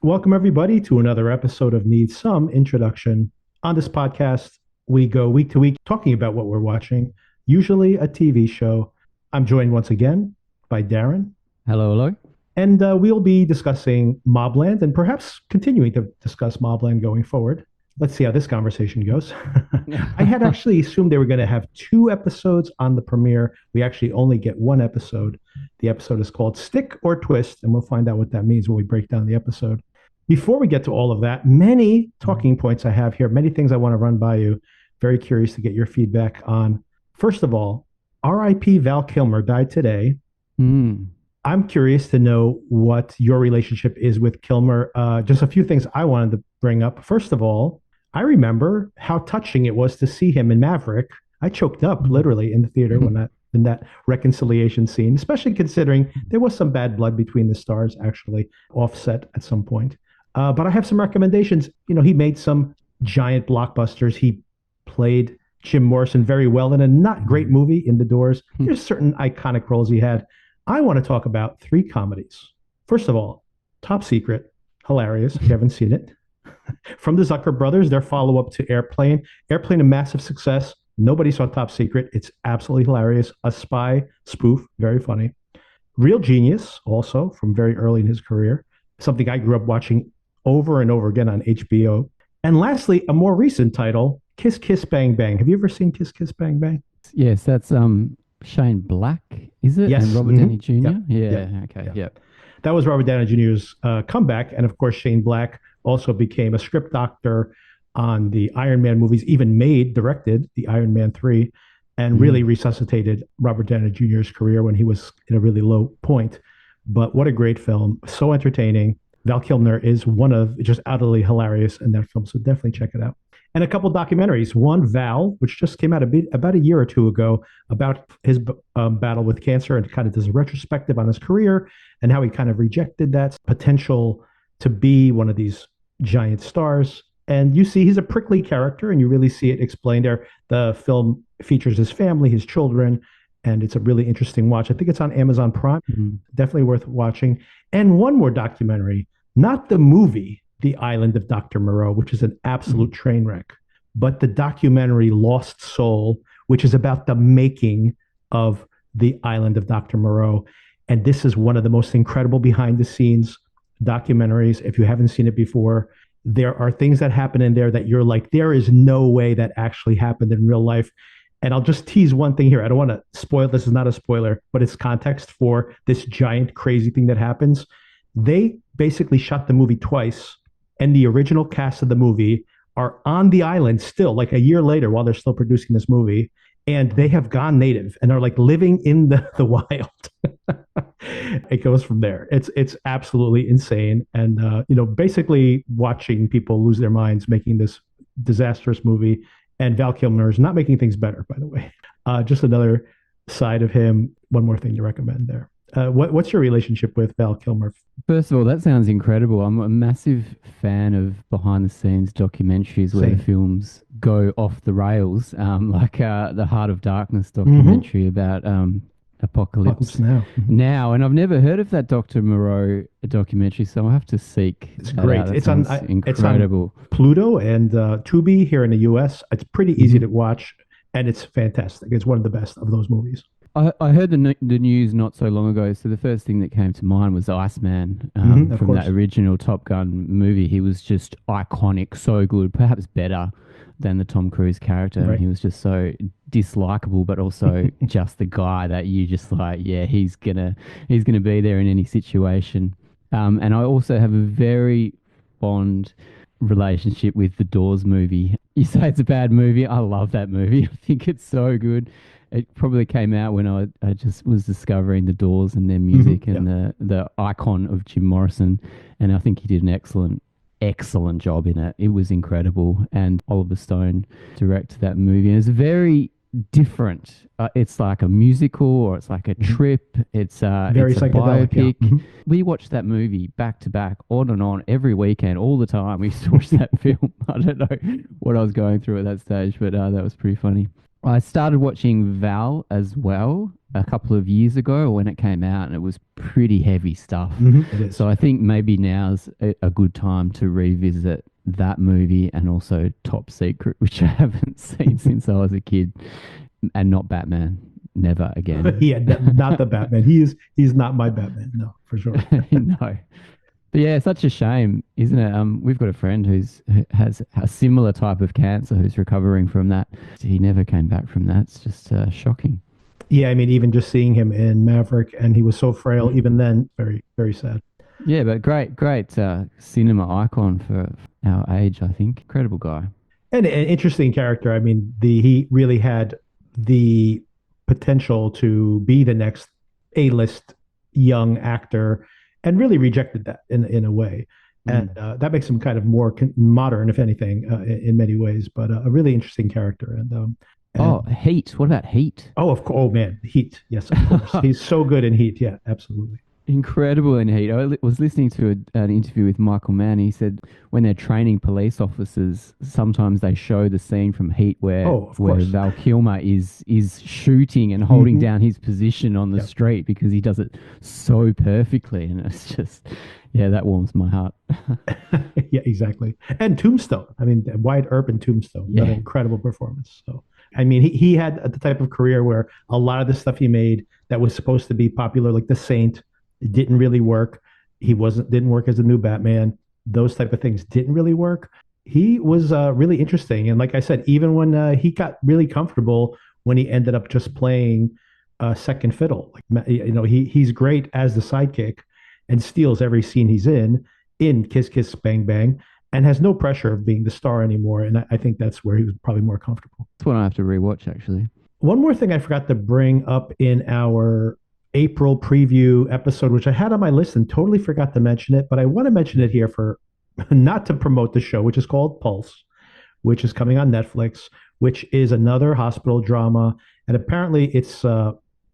Welcome, everybody, to another episode of Need Some Introduction. On this podcast, we go week to week talking about what we're watching, usually a TV show. I'm joined once again by Darren. Hello, hello. And we'll be discussing Mobland and perhaps continuing to discuss Mobland going forward. Let's see how this conversation goes. I had actually assumed they were going to have two episodes on the premiere. We actually only get one episode. The episode is called Stick or Twist, and we'll find out what that means when we break down the episode. Before we get to all of that, many talking points I have here, many things I want to run by you. Very curious to get your feedback on. First of all, R.I.P. Val Kilmer died today. I'm curious to know what your relationship is with Kilmer. Just a few things I wanted to bring up. First of all, I remember how touching it was to see him in Maverick. I choked up literally in the theater in that reconciliation scene, especially considering there was some bad blood between the stars, actually offset at some point. But I have some recommendations. You know, he made some giant blockbusters. He played Jim Morrison very well in a not great movie, In the Doors. There's certain iconic roles he had. I want to talk about three comedies. First of all, Top Secret, hilarious. If you haven't seen it. From the Zucker brothers, their follow-up to Airplane. Airplane, a massive success. Nobody saw Top Secret. It's absolutely hilarious. A spy spoof, very funny. Real Genius, also from very early in his career. Something I grew up watching over and over again on HBO. And lastly, a more recent title, Kiss Kiss Bang Bang. Have you ever seen Kiss Kiss Bang Bang? Yes, that's Shane Black, is it? Yes. And Robert Downey Jr.? Yep. Yeah, Yep. okay, Yep. yep. That was Robert Downey Jr.'s comeback. And of course, Shane Black also became a script doctor on the Iron Man movies, even directed the Iron Man 3, and really resuscitated Robert Downey Jr.'s career when he was in a really low point. But what a great film. So entertaining. Val Kilmer is one of just utterly hilarious in that film. So definitely check it out. And a couple documentaries. One, Val, which just came out about a year or two ago, about his battle with cancer, and kind of does a retrospective on his career and how he kind of rejected that potential to be one of these giant stars. And you see he's a prickly character, and you really see it explained there. The film features his family, his children, and it's a really interesting watch. I think it's on Amazon Prime. Definitely worth watching. And one more documentary, not the movie, The Island of Dr. Moreau, which is an absolute train wreck, but the documentary Lost Soul, which is about the making of The Island of Dr. Moreau. And this is one of the most incredible behind the scenes documentaries. If you haven't seen it before, there are things that happen in there that you're like, there is no way that actually happened in real life. And I'll just tease one thing here. I don't want to spoil, this is not a spoiler, but it's context for this giant crazy thing that happens. They basically shot the movie twice, and the original cast of the movie are on the island still, like a year later, while they're still producing this movie, and they have gone native and are like living in the wild. It goes from there. It's absolutely insane, and basically watching people lose their minds making this disastrous movie. And Val Kilmer is not making things better, by the way. Just another side of him. One more thing to recommend there. What's your relationship with Val Kilmer? First of all, that sounds incredible. I'm a massive fan of behind-the-scenes documentaries where the films go off the rails, like the Heart of Darkness documentary about Apocalypse Now. And I've never heard of that Dr. Moreau documentary, so I'll have to seek. It's great. It's incredible. It's on Pluto and Tubi here in the U.S. It's pretty easy to watch, and it's fantastic. It's one of the best of those movies. I heard the news not so long ago, so the first thing that came to mind was Iceman from that original Top Gun movie. He was just iconic, so good, perhaps better than the Tom Cruise character. Right. He was just so dislikable, but also just the guy that you just like, yeah, he's gonna be there in any situation. And I also have a very fond relationship with the Doors movie. You say it's a bad movie. I love that movie. I think it's so good. It probably came out when I just was discovering the Doors and their music and the icon of Jim Morrison. And I think he did an excellent job in it. It was incredible. And Oliver Stone directed that movie. And it's very different. It's like a musical, or it's like a trip. It's very biopic. Yeah. We watched that movie back to back, on and on, every weekend, all the time. We used to watch that film. I don't know what I was going through at that stage, but that was pretty funny. I started watching Val as well, a couple of years ago when it came out, and it was pretty heavy stuff. It is. So I think maybe now's a good time to revisit that movie and also Top Secret, which I haven't seen since I was a kid, and not Batman. Never again. Yeah, not the Batman. He's not my Batman. No, for sure. No. But yeah, such a shame, isn't it? We've got a friend who has a similar type of cancer who's recovering from that. He never came back from that. It's just shocking. Yeah, I mean, even just seeing him in Maverick, and he was so frail. Even then, very, very sad. Yeah, but great cinema icon for our age, I think. Incredible guy. And an interesting character. I mean, he really had the potential to be the next A-list young actor, and really rejected that in a way. And that makes him kind of more modern, if anything, in many ways. But a really interesting character. And Heat. What about Heat? oh, of course. Oh man, Heat. Yes, of course. He's so good in Heat. Yeah, absolutely. Incredible in Heat. I was listening to an interview with Michael Mann. He said when they're training police officers, sometimes they show the scene from Heat where Val Kilmer is shooting and holding down his position on the street because he does it so perfectly, and it's just, yeah, that warms my heart. Yeah, exactly. And Tombstone. I mean, Wyatt Earp in Tombstone. Yeah. What an incredible performance. So, I mean, he had the type of career where a lot of the stuff he made that was supposed to be popular, like The Saint, it didn't really work. Didn't work as a new Batman. Those type of things didn't really work. He was really interesting, and like I said, even when he got really comfortable when he ended up just playing second fiddle, like he's great as the sidekick and steals every scene he's in Kiss Kiss Bang Bang, and has no pressure of being the star anymore. And I think that's where he was probably more comfortable. That's one I have to rewatch, actually. One more thing I forgot to bring up in our April preview episode, which I had on my list and totally forgot to mention it, but I want to mention it here for not to promote the show, which is called Pulse, which is coming on Netflix, which is another hospital drama. And apparently its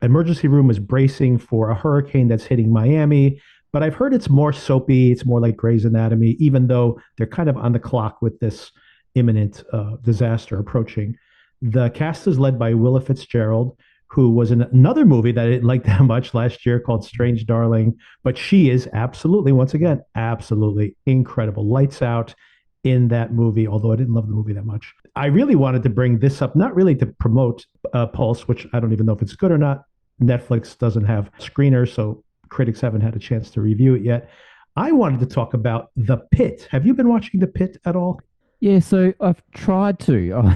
emergency room is bracing for a hurricane that's hitting Miami. But I've heard it's more soapy. It's more like Grey's Anatomy, even though they're kind of on the clock with this imminent disaster approaching. The cast is led by Willa Fitzgerald, who was in another movie that I didn't like that much last year called Strange Darling. But she is absolutely, once again, absolutely incredible. Lights out in that movie, although I didn't love the movie that much. I really wanted to bring this up, not really to promote Pulse, which I don't even know if it's good or not. Netflix doesn't have screeners, so critics haven't had a chance to review it yet. I wanted to talk about The Pitt. Have you been watching The Pitt at all? Yeah, so I've tried to.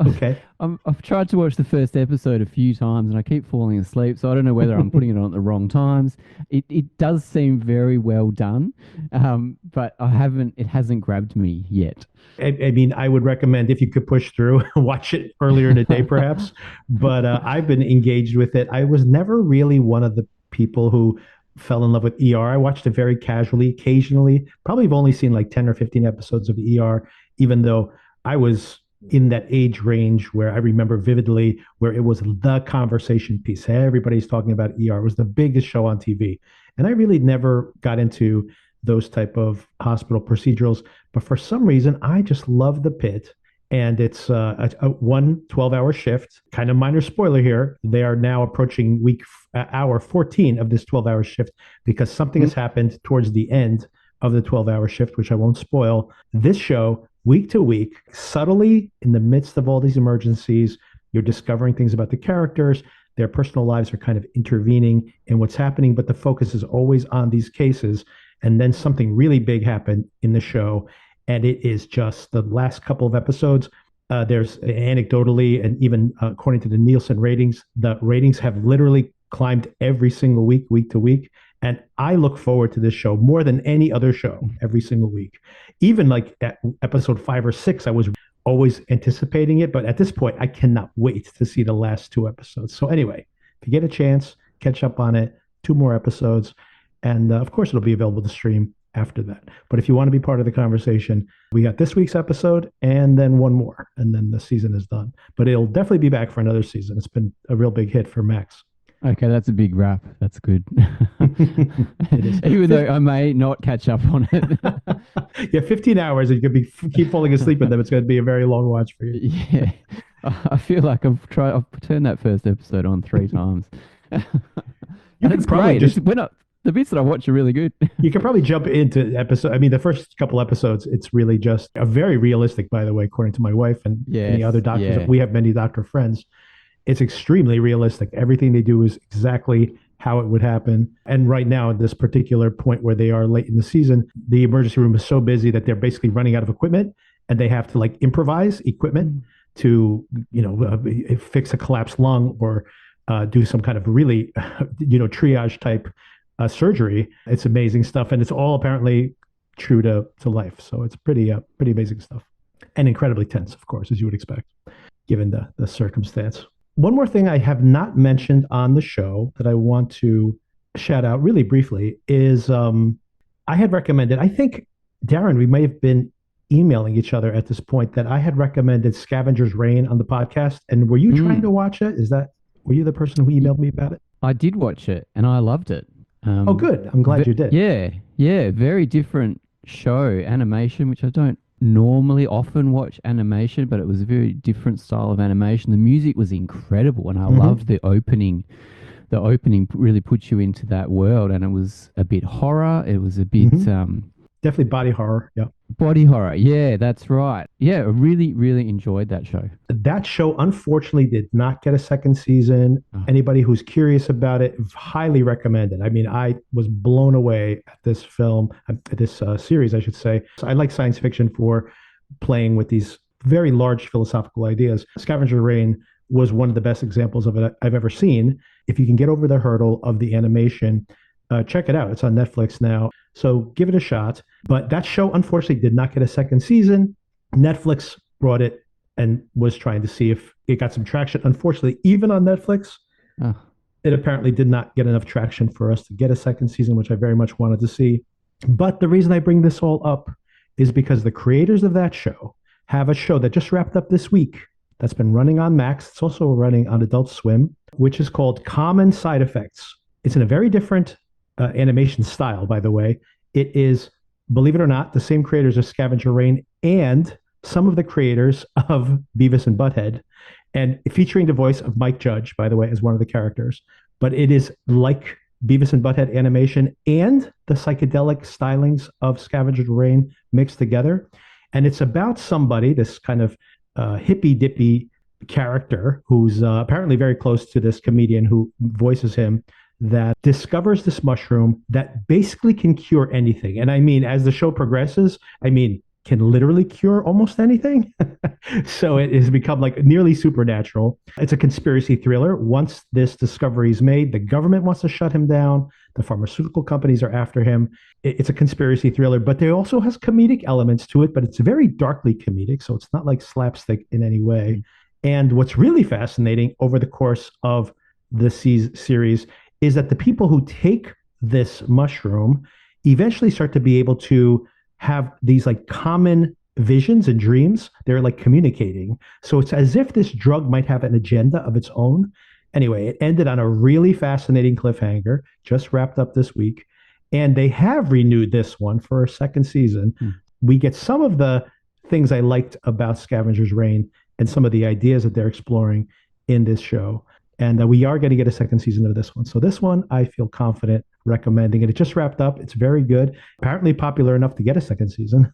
Okay. I've tried to watch the first episode a few times, and I keep falling asleep. So I don't know whether I'm putting it on at the wrong times. It does seem very well done, but it hasn't grabbed me yet. I mean, I would recommend, if you could push through, watch it earlier in the day, perhaps. But I've been engaged with it. I was never really one of the people who fell in love with ER. I watched it very casually, occasionally. Probably have only seen like 10 or 15 episodes of ER, even though I was in that age range where I remember vividly where it was the conversation piece. Everybody's talking about ER. It was the biggest show on TV. And I really never got into those type of hospital procedurals. But for some reason, I just love The Pitt. And it's a 12-hour shift. Kind of minor spoiler here. They are now approaching hour 14 of this 12-hour shift because something has happened towards the end of the 12-hour shift, which I won't spoil. This show, week to week, subtly in the midst of all these emergencies, you're discovering things about the characters. Their personal lives are kind of intervening in what's happening, but the focus is always on these cases. And then something really big happened in the show. And it is just the last couple of episodes. There's anecdotally, and even according to the Nielsen ratings, the ratings have literally climbed every single week, week to week. And I look forward to this show more than any other show every single week. Even like at episode 5 or 6, I was always anticipating it. But at this point, I cannot wait to see the last 2 episodes. So anyway, if you get a chance, catch up on it. 2 more episodes. And of course, it'll be available to stream after that. But if you want to be part of the conversation, we got this week's episode and then one more, and then the season is done. But it'll definitely be back for another season. It's been a real big hit for Max. Okay, that's a big wrap. That's good. It is. Even though I may not catch up on it. Yeah, 15 hours, and you could keep falling asleep in them. It's going to be a very long watch for you. Yeah. I feel like I've turned that first episode on 3 times. You And could it's probably great. just We're not, the bits that I watch are really good. you could probably jump into episode. I mean, the first couple episodes, it's really just a very realistic, by the way, according to my wife and any other Yes, doctors. yeah. We have many doctor friends. It's extremely realistic. Everything they do is exactly how it would happen. And right now, at this particular point where they are late in the season, the emergency room is so busy that they're basically running out of equipment, and they have to like improvise equipment Mm. to fix a collapsed lung or do some kind of really triage type surgery. It's amazing stuff, and it's all apparently true to life. So it's pretty amazing stuff, and incredibly tense, of course, as you would expect, given the circumstance. One more thing I have not mentioned on the show that I want to shout out really briefly is I had recommended. I think Darren, we may have been emailing each other at this point that I had recommended Scavenger's Reign on the podcast. And were you trying to Mm. watch it? Were you the person who emailed me about it? I did watch it and I loved it. Oh, good. I'm glad you did. Yeah, yeah, very different show animation, which I don't normally often watch animation, but it was a very different style of animation. The music was incredible, and I Mm-hmm. loved the opening. The opening really puts you into that world, and it was a bit horror. It was a bit Mm-hmm. Definitely body horror. Yeah. body horror. Yeah, that's right. Yeah, I really, really enjoyed that show. That show unfortunately did not get a second season. Oh, Anybody who's curious about it, highly recommend it. I mean, I was blown away at this film, at this series, I should say. So I like science fiction for playing with these very large philosophical ideas. Scavenger Reign was one of the best examples of it I've ever seen. If you can get over the hurdle of the animation, check it out. It's on Netflix now. So give it a shot. But that show, unfortunately, did not get a second season. Netflix brought it and was trying to see if it got some traction. Unfortunately, even on Netflix, oh, it apparently did not get enough traction for us to get a second season, which I very much wanted to see. But the reason I bring this all up is because the creators of that show have a show that just wrapped up this week that's been running on Max. It's also running on Adult Swim, which is called Common Side Effects. It's in a very different animation style, by the way. It is, believe it or not, the same creators of Scavenger Reign and some of the creators of Beavis and Butthead, and featuring the voice of Mike Judge, by the way, as one of the characters. But it is like Beavis and Butthead animation and the psychedelic stylings of Scavenger Reign mixed together. And it's about somebody, this kind of hippy dippy character who's apparently very close to this comedian who voices him, that discovers this mushroom that basically can cure anything. And I mean, as the show progresses, I mean, can literally cure almost anything. So it has become like nearly supernatural. It's a conspiracy thriller. Once this discovery is made, the government wants to shut him down. The pharmaceutical companies are after him. It's a conspiracy thriller, but there also has comedic elements to it, but it's very darkly comedic. So it's not like slapstick in any way. And what's really fascinating over the course of the series is that the people who take this mushroom eventually start to be able to have these like common visions and dreams. They're like communicating. So it's as if this drug might have an agenda of its own. Anyway, it ended on a really fascinating cliffhanger, just wrapped up this week. And they have renewed this one for a second season. hmm. We get some of the things I liked about Scavenger's Reign and some of the ideas that they're exploring in this show. And we are going to get a second season of this one. So this one, I feel confident recommending it. It just wrapped up. It's very good. Apparently popular enough to get a second season.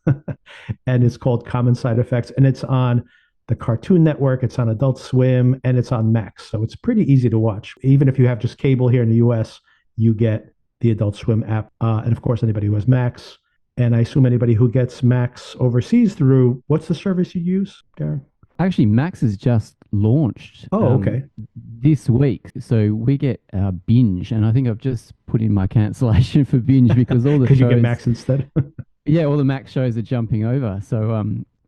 And it's called Common Side Effects. And it's on the Cartoon Network. It's on Adult Swim. And it's on Max. So it's pretty easy to watch. Even if you have just cable here in the US, you get the Adult Swim app. And of course, anybody who has Max. And I assume anybody who gets Max overseas through, what's the service you use, Darren? Actually, Max has just launched Oh, okay. this week. So we get Binge, and I think I've just put in my cancellation for Binge because all the Because you get shows, Max instead. yeah, all the Max shows are jumping over. So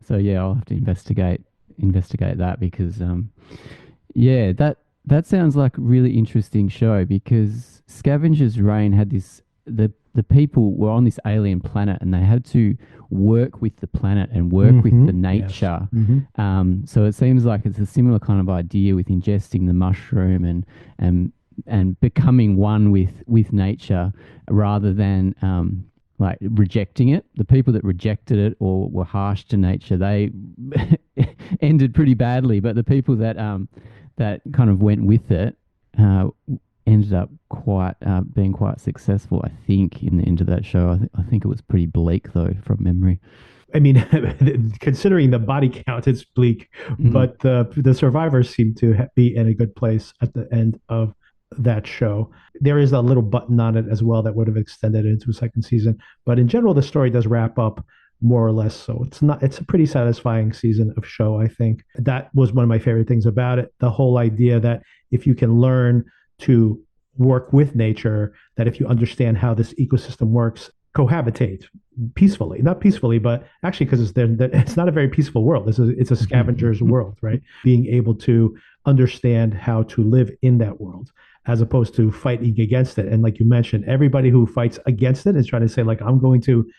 yeah, I'll have to investigate that because yeah, that sounds like a really interesting show because Scavenger's Reign had the people were on this alien planet and they had to work with the planet and work with the nature. Yes. Mm-hmm. So it seems like it's a similar kind of idea with ingesting the mushroom and becoming one with nature rather than like rejecting it. The people that rejected it or were harsh to nature, they ended pretty badly. But the people that that kind of went with it ended up quite being quite successful, I think, in the end of that show. I think it was pretty bleak, though, from memory. I mean, considering the body count, it's bleak, Mm. but the survivors seem to be in a good place at the end of that show. There is a little button on it as well that would have extended it into a second season, but in general, the story does wrap up more or less. So it's a pretty satisfying season of show. I think that was one of my favorite things about it. The whole idea that if you can learn to work with nature, that if you understand how this ecosystem works, cohabitate peacefully, not peacefully, but actually because it's not a very peaceful world. It's a scavenger's world, right? Being able to understand how to live in that world as opposed to fighting against it. And like you mentioned, everybody who fights against it is trying to say like, I'm going to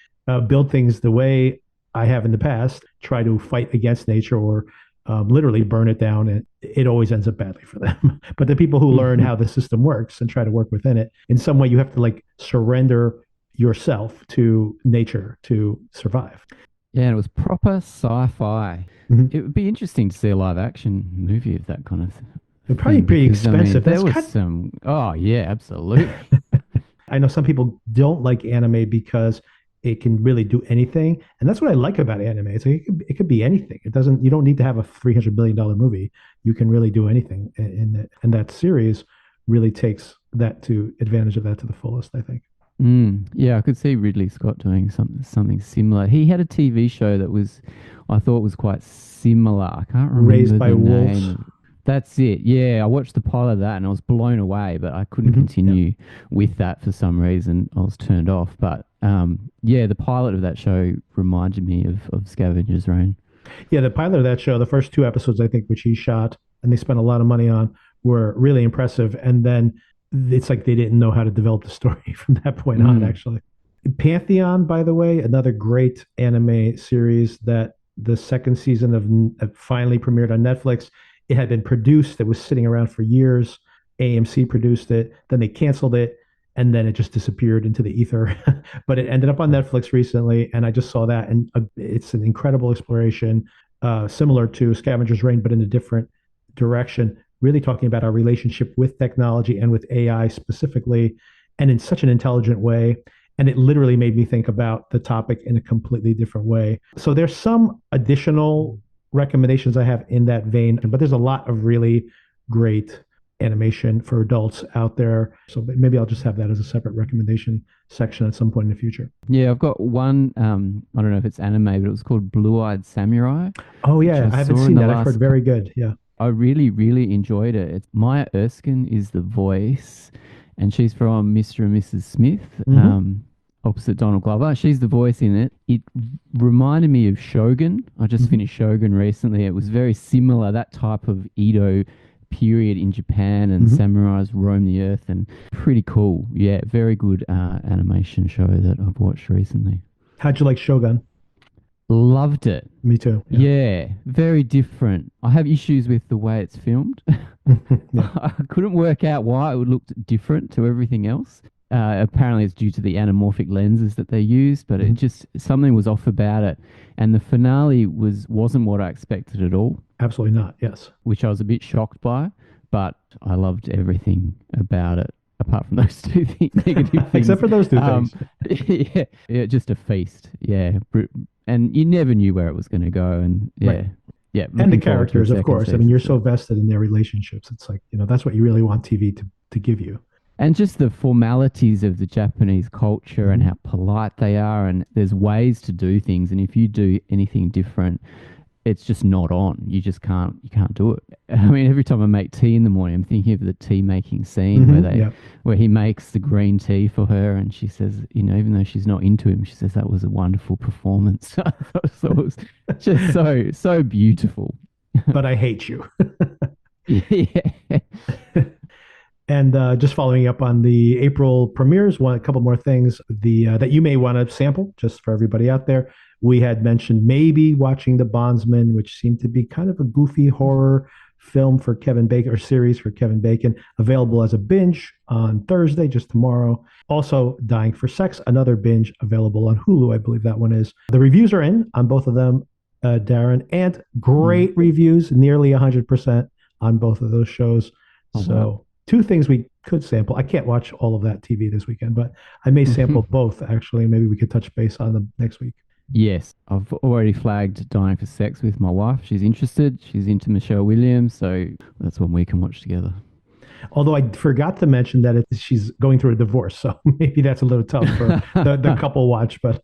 build things the way I have in the past, try to fight against nature or literally burn it down, and it always ends up badly for them. But the people who learn how the system works and try to work within it, in some way, you have to like surrender yourself to nature to survive. Yeah, and it was proper sci-fi. Mm-hmm. It would be interesting to see a live action movie of that kind of They're probably pretty because, expensive. there was some. Oh yeah, absolutely. I know some people don't like anime because it can really do anything, and that's what I like about anime. It's like it could be anything. It doesn't. You don't need to have a $300 billion movie. You can really do anything, and that series really takes that to advantage of that to the fullest, I think. Yeah, I could see Ridley Scott doing something similar. He had a TV show that I thought was quite similar. I can't remember Raised by the Wolves. name. That's it. Yeah, I watched the pilot of that and I was blown away, but I couldn't Yeah. continue with that for some reason. I was turned off. But yeah, the pilot of that show reminded me of Scavenger's Reign. Yeah, the pilot of that show, the first two episodes, I think, which he shot and they spent a lot of money on, were really impressive. And then it's like they didn't know how to develop the story from that point on, actually. Pantheon, by the way, another great anime series that the second season of finally premiered on Netflix. It had been produced, it was sitting around for years. AMC produced it, then they canceled it, and then it just disappeared into the ether. But it ended up on Netflix recently, and I just saw that, and it's an incredible exploration, similar to Scavenger's Reign, but in a different direction, really talking about our relationship with technology and with AI specifically, and in such an intelligent way. And it literally made me think about the topic in a completely different way. So there's some additional recommendations I have in that vein, but there's a lot of really great animation for adults out there. So maybe I'll just have that as a separate recommendation section at some point in the future. Yeah, I've got one. I don't know if it's anime, but it was called Blue Eyed Samurai. Oh yeah, I haven't seen that. I've heard very good. Yeah. I really, really enjoyed it. It's Maya Erskine is the voice, and she's from Mr. and Mrs. Smith, opposite Donald Glover. She's the voice in it. It reminded me of Shogun. I just finished Shogun recently. It was very similar, that type of Edo period in Japan, and samurais roam the earth, and pretty cool. Yeah, very good animation show that I've watched recently. How'd you like Shogun? Loved it. Me too. Yeah, very different. I have issues with the way it's filmed. I couldn't work out why it looked different to everything else. Apparently, it's due to the anamorphic lenses that they used, but it just something was off about it. And the finale wasn't what I expected at all. Absolutely not. Yes, which I was a bit shocked by, but I loved everything about it. Apart from those two negative things, except for those two things. Yeah, just a feast. Yeah, and you never knew where it was going to go, and yeah, and the characters, of course. I mean, you're so vested in their relationships. It's like that's what you really want TV to give you. And just the formalities of the Japanese culture and how polite they are, and there's ways to do things, and if you do anything different, it's just not on. You just can't do it. I mean, every time I make tea in the morning, I'm thinking of the tea making scene where he makes the green tea for her, and she says, even though she's not into him, she says that was a wonderful performance. So it was just so beautiful. But I hate you. Yeah. And just following up on the April premieres, a couple more things that you may want to sample just for everybody out there. We had mentioned maybe watching The Bondsman, which seemed to be kind of a goofy horror film for Kevin Bacon, or series for Kevin Bacon, available as a binge on Thursday, just tomorrow. Also, Dying for Sex, another binge available on Hulu, I believe that one is. The reviews are in on both of them, Darren, and great reviews, nearly 100% on both of those shows. Oh, so wow. two things we could sample. I can't watch all of that TV this weekend, but I may sample both actually. Maybe we could touch base on them next week. Yes, I've already flagged Dying for Sex with my wife. She's interested. She's into Michelle Williams, so that's one we can watch together. Although I forgot to mention that she's going through a divorce, so maybe that's a little tough for the couple watch. But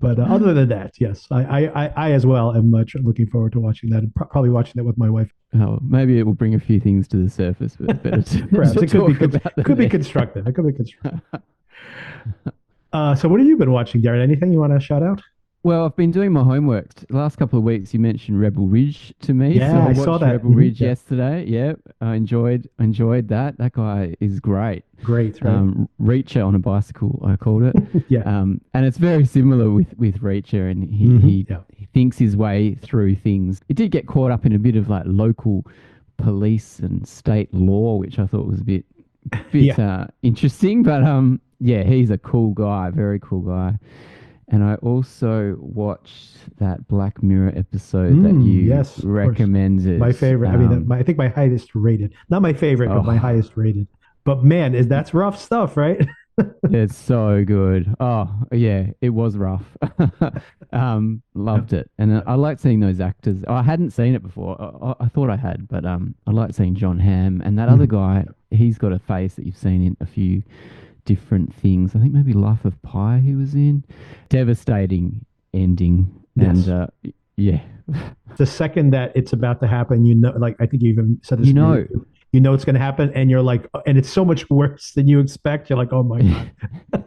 other than that, yes, I as well am much looking forward to watching that, and probably watching that with my wife. Oh, maybe it will bring a few things to the surface, but it's better to, perhaps to it could be talk about could be constructive. It could be constructive. So what have you been watching, Darren? Anything you want to shout out? Well, I've been doing my homework. The last couple of weeks, you mentioned Rebel Ridge to me. Yeah, so I saw watched that. Rebel Ridge Yeah. yesterday. Yeah, I enjoyed that. That guy is great. Great, right? Reacher on a bicycle, I called it. Yeah. And it's very similar with Reacher, and he thinks his way through things. It did get caught up in a bit of like local police and state law, which I thought was a bit interesting. But yeah, he's a cool guy, very cool guy. And I also watched that Black Mirror episode that you recommended. My favorite. I think my highest rated. Not my favorite, but my highest rated. But man, that's rough stuff, right? It's so good. Oh, yeah, it was rough. Loved it. And I liked seeing those actors. I hadn't seen it before. I thought I had, but I liked seeing John Hamm. And that other guy, he's got a face that you've seen in a few different things. I think maybe Life of Pi he was in. Devastating ending. Yes. And yeah. The second that it's about to happen, like I think you even said this. You know it's going to happen, and you're like, and it's so much worse than you expect. You're like, oh my God.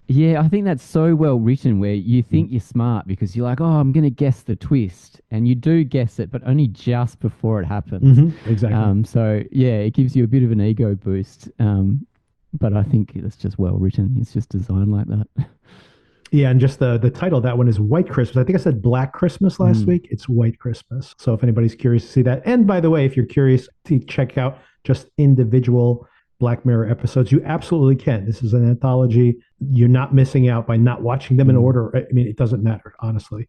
Yeah, I think that's so well written where you think you're smart because you're like, oh, I'm going to guess the twist. And you do guess it, but only just before it happens. Exactly. So, yeah, it gives you a bit of an ego boost. But I think it's just well written. It's just designed like that. Yeah, and just the title of that one is White Christmas. I think I said Black Christmas last week. It's White Christmas. So if anybody's curious to see that. And by the way, if you're curious to check out just individual Black Mirror episodes, you absolutely can. This is an anthology. You're not missing out by not watching them in order. I mean, it doesn't matter, honestly.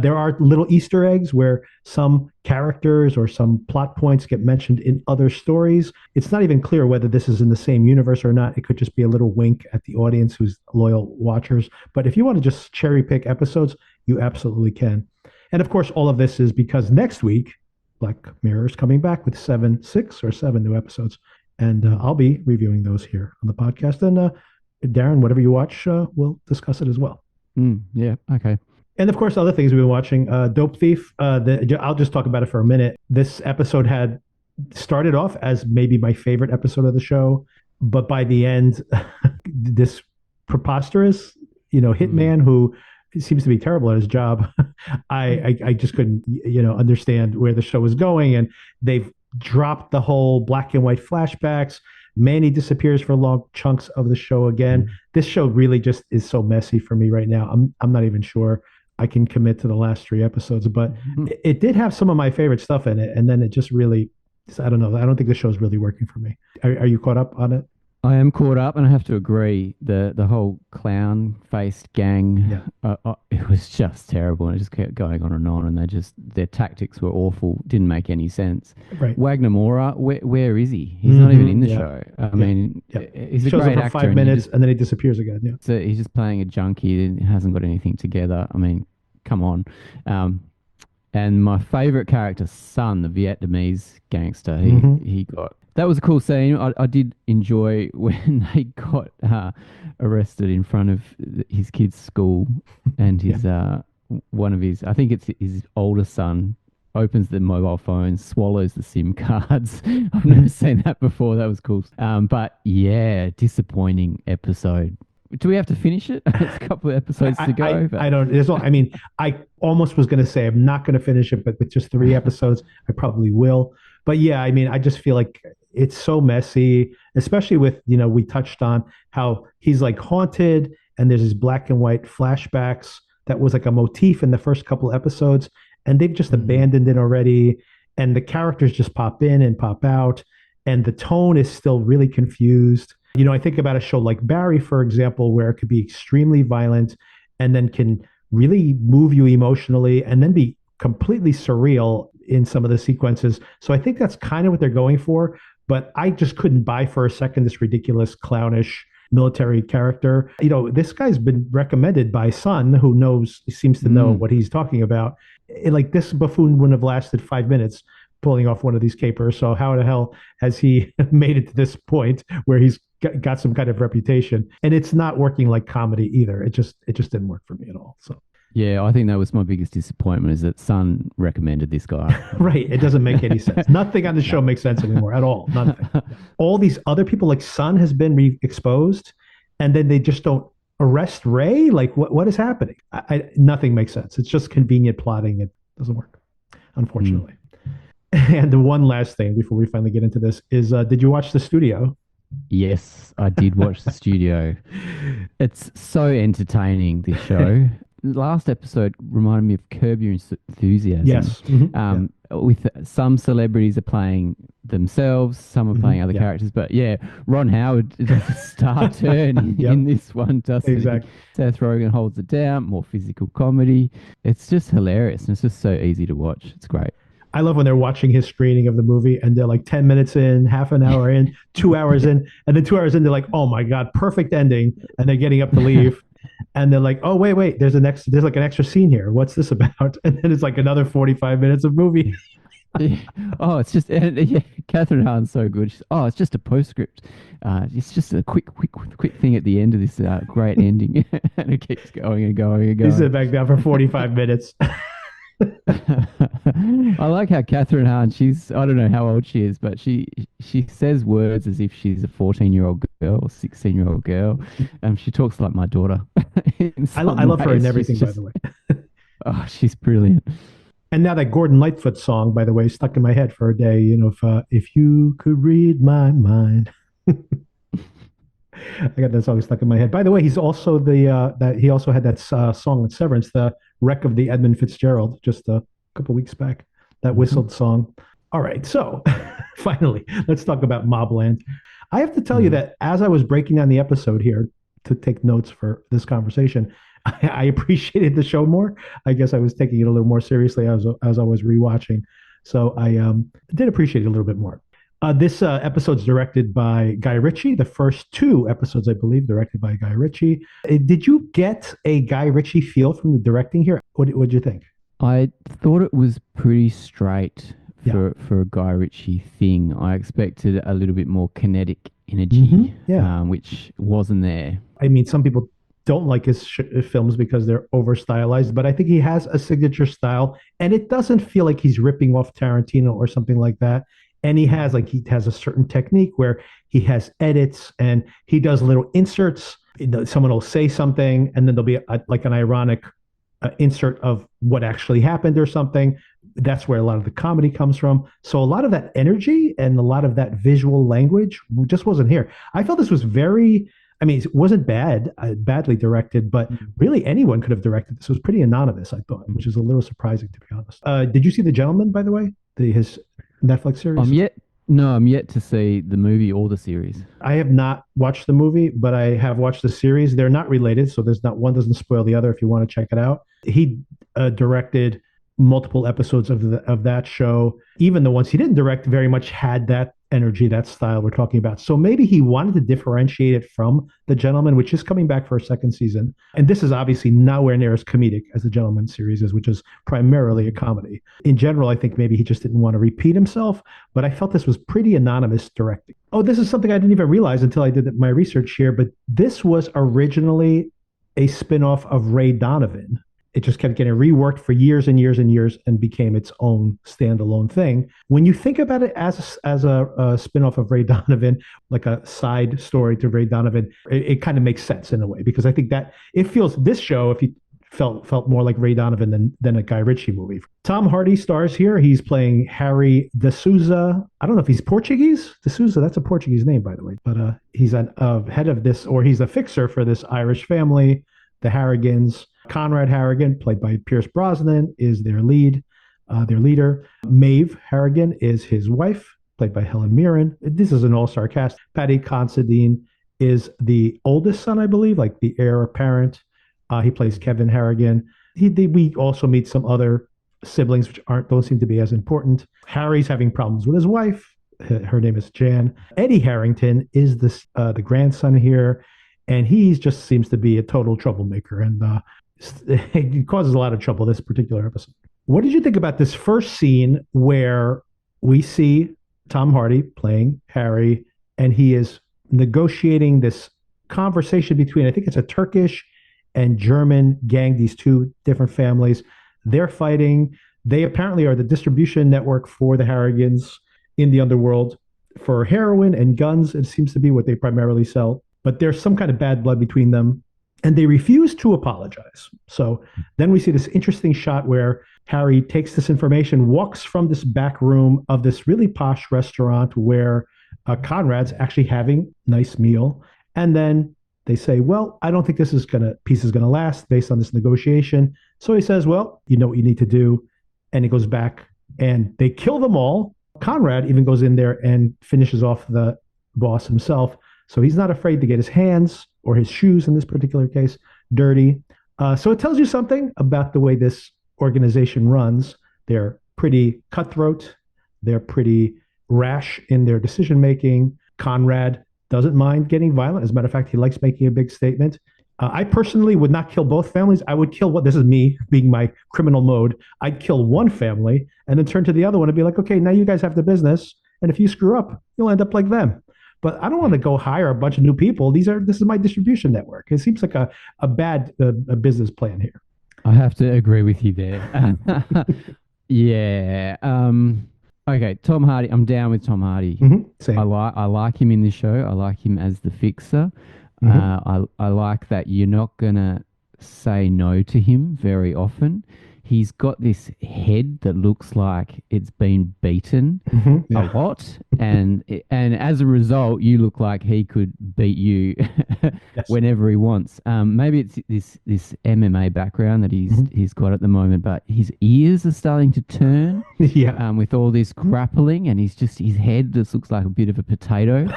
There are little Easter eggs where some characters or some plot points get mentioned in other stories. It's not even clear whether this is in the same universe or not. It could just be a little wink at the audience who's loyal watchers. But if you want to just cherry pick episodes, you absolutely can. And of course, all of this is because next week, Black Mirror is coming back with 6 or 7 new episodes. And I'll be reviewing those here on the podcast. And Darren, whatever you watch, we'll discuss it as well. Yeah, okay. And of course, other things we've been watching. Dope Thief, I'll just talk about it for a minute. This episode had started off as maybe my favorite episode of the show. But by the end, this preposterous, hitman who seems to be terrible at his job. I just couldn't, understand where the show was going. And they've dropped the whole black and white flashbacks. Manny disappears for long chunks of the show again. This show really just is so messy for me right now. I'm not even sure I can commit to the last 3 episodes, but it did have some of my favorite stuff in it. And then it just really, I don't know. I don't think the show's really working for me. Are you caught up on it? I am caught up, and I have to agree. The whole clown-faced gang, it was just terrible, and it just kept going on, and their tactics were awful. Didn't make any sense. Right. Wagner Moura, where is he? He's not even in the show. I mean, he's a great actor. 5 minutes, and then he disappears again. Yeah. So he's just playing a junkie and hasn't got anything together. I mean, come on. And my favorite character, Sun, the Vietnamese gangster, he got. That was a cool scene. I did enjoy when they got arrested in front of his kid's school, and his one of his, I think it's his older son, opens the mobile phone, swallows the SIM cards. I've never seen that before. That was cool. But yeah, disappointing episode. Do we have to finish it? It's a couple of episodes to go. I don't. I almost was going to say I'm not going to finish it, but with just 3 episodes, I probably will. But yeah, I just feel like it's so messy, especially with, we touched on how he's like haunted and there's these black and white flashbacks that was like a motif in the first couple episodes, and they've just abandoned it already. And the characters just pop in and pop out, and the tone is still really confused. I think about a show like Barry, for example, where it could be extremely violent and then can really move you emotionally and then be completely surreal in some of the sequences. So I think that's kind of what they're going for. but I just couldn't buy for a second this ridiculous, clownish military character. This guy's been recommended by Son, who seems to know what he's talking about. Like, this buffoon wouldn't have lasted 5 minutes pulling off one of these capers. So how the hell has he made it to this point where he's got some kind of reputation? And it's not working like comedy either. It just didn't work for me at all. So yeah, I think that was my biggest disappointment, is that Son recommended this guy. Right. It doesn't make any sense. Nothing on the show makes sense anymore at all. Nothing. All these other people, like Son, has been exposed, and then they just don't arrest Ray. Like, what is happening? Nothing makes sense. It's just convenient plotting. It doesn't work, unfortunately. And the one last thing before we finally get into this is, did you watch The Studio? Yes, I did watch The Studio. It's so entertaining, this show. Last episode reminded me of Curb Your Enthusiasm. Yes. With some celebrities are playing themselves, some are playing other characters. But yeah, Ron Howard does a star turn in this one, doesn't Exactly. Seth Rogen holds it down, more physical comedy. It's just hilarious, and it's just so easy to watch. It's great. I love when they're watching his screening of the movie and they're like 10 minutes in, half an hour in, 2 hours in, and then 2 hours in, they're like, oh my God, perfect ending. And they're getting up to leave. And they're like, oh, wait, there's like an extra scene here. What's this about? And then it's like another 45 minutes of movie. Oh, it's just, Catherine Hahn's so good. It's just a postscript. It's just a quick thing at the end of this great ending. And it keeps going and going and going. He sit back down for 45 minutes. I like how Catherine Hahn, I don't know how old she is, but she says words as if she's a 14-year-old girl or 16-year-old girl. She talks like my daughter. I love her in everything, by the way. Oh, she's brilliant. And now that Gordon Lightfoot song, by the way, stuck in my head for a day. If you could read my mind. I got that song stuck in my head. By the way, he's also he also had that song in Severance, the Wreck of the Edmund Fitzgerald, just a couple weeks back. That whistled song. All right, so finally, let's talk about Mobland. I have to tell you that as I was breaking down the episode here to take notes for this conversation, I appreciated the show more. I guess I was taking it a little more seriously as I was rewatching, so I did appreciate it a little bit more. This episode's directed by Guy Ritchie. The first two episodes, I believe, directed by Guy Ritchie. Did you get a Guy Ritchie feel from the directing here? What did you think? I thought it was pretty straight for a Guy Ritchie thing. I expected a little bit more kinetic energy, which wasn't there. I mean, some people don't like his films because they're over stylized, but I think he has a signature style, and it doesn't feel like he's ripping off Tarantino or something like that. And he has a certain technique where he has edits and he does little inserts. Someone will say something, and then there'll be like an ironic insert of what actually happened or something. That's where a lot of the comedy comes from. So a lot of that energy and a lot of that visual language just wasn't here. I felt this was it wasn't badly directed, but really anyone could have directed this. It was pretty anonymous, I thought, which is a little surprising, to be honest. Did you see The Gentleman, by the way? His Netflix series? I'm yet to see the movie or the series. I have not watched the movie, but I have watched the series. They're not related, so one doesn't spoil the other if you want to check it out. He directed multiple episodes of that show. Even the ones he didn't direct very much had that energy, that style we're talking about. So maybe he wanted to differentiate it from The Gentleman, which is coming back for a second season. And this is obviously nowhere near as comedic as The Gentleman series is, which is primarily a comedy. In general, I think maybe he just didn't want to repeat himself, but I felt this was pretty anonymous directing. Oh, this is something I didn't even realize until I did my research here, but this was originally a spinoff of Ray Donovan. It just kept getting reworked for years and years and years and became its own standalone thing. When you think about it as a spinoff of Ray Donovan, like a side story to Ray Donovan, it kind of makes sense in a way, because I think that it feels, this show, if you felt more like Ray Donovan than a Guy Ritchie movie. Tom Hardy stars here. He's playing Harry de Souza. I don't know if he's Portuguese. De Souza, that's a Portuguese name, by the way. But he's a head of this, or he's a fixer for this Irish family, the Harrigans. Conrad Harrigan, played by Pierce Brosnan, is their leader. Maeve Harrigan is his wife, played by Helen Mirren. This is an all-star cast. Paddy Considine is the oldest son, I believe, like the heir apparent. He plays Kevin Harrigan. We also meet some other siblings, which don't seem to be as important. Harry's having problems with his wife. her name is Jan. Eddie Harrington is the grandson here, and he just seems to be a total troublemaker, and he causes a lot of trouble this particular episode. What did you think about this first scene where we see Tom Hardy playing Harry, and he is negotiating this conversation between, I think it's a Turkish and German gang, these two different families. They're fighting. They apparently are the distribution network for the Harrigans in the underworld for heroin and guns. It seems to be what they primarily sell. But there's some kind of bad blood between them, and they refuse to apologize. So then we see this interesting shot where Harry takes this information, walks from this back room of this really posh restaurant where Conrad's actually having a nice meal. And then they say, well, I don't think piece is gonna last based on this negotiation. So he says, well, you know what you need to do. And he goes back and they kill them all. Conrad even goes in there and finishes off the boss himself. So he's not afraid to get his hands, or his shoes in this particular case, dirty. So it tells you something about the way this organization runs. They're pretty cutthroat. They're pretty rash in their decision making. Conrad doesn't mind getting violent. As a matter of fact, he likes making a big statement. I personally would not kill both families. I would kill this is me being my criminal mode. I'd kill one family and then turn to the other one and be like, okay, now you guys have the business. And if you screw up, you'll end up like them. But I don't want to go hire a bunch of new people. This is my distribution network. It seems like a bad business plan here. I have to agree with you there. Yeah. Okay, Tom Hardy. I'm down with Tom Hardy. Same. I like him in this show. I like him as the fixer. I like that you're not gonna say no to him very often. He's got this head that looks like it's been beaten a lot, and as a result, you look like he could beat you whenever he wants. Maybe it's this MMA background that he's got at the moment, but his ears are starting to turn. With all this grappling, and his head just looks like a bit of a potato.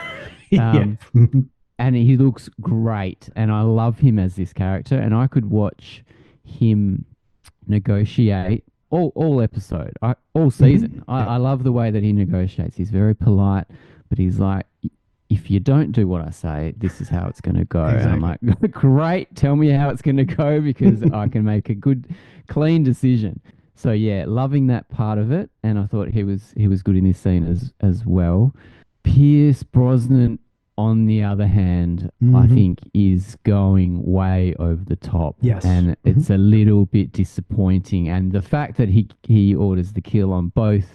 And he looks great, and I love him as this character, and I could watch him negotiate all episode, all season. I love the way that he negotiates. He's very polite, but he's like, if you don't do what I say, this is how it's going to go. Exactly. And I'm like, great, tell me how it's going to go, because I can make a good, clean decision. So yeah, loving that part of it, and I thought he was good in this scene as well. Pierce Brosnan, on the other hand, I think is going way over the top. Yes. And it's a little bit disappointing. And the fact that he orders the kill on both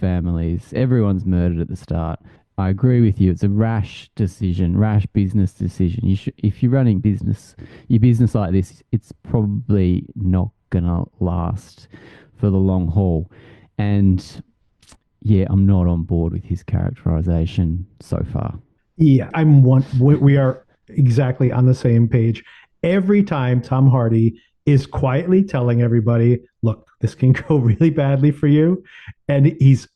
families, everyone's murdered at the start. I agree with you. It's a rash decision, rash business decision. If you're running your business like this, it's probably not going to last for the long haul. And yeah, I'm not on board with his characterization so far. Yeah, we are exactly on the same page. Every time Tom Hardy is quietly telling everybody, look, this can go really badly for you. And he's,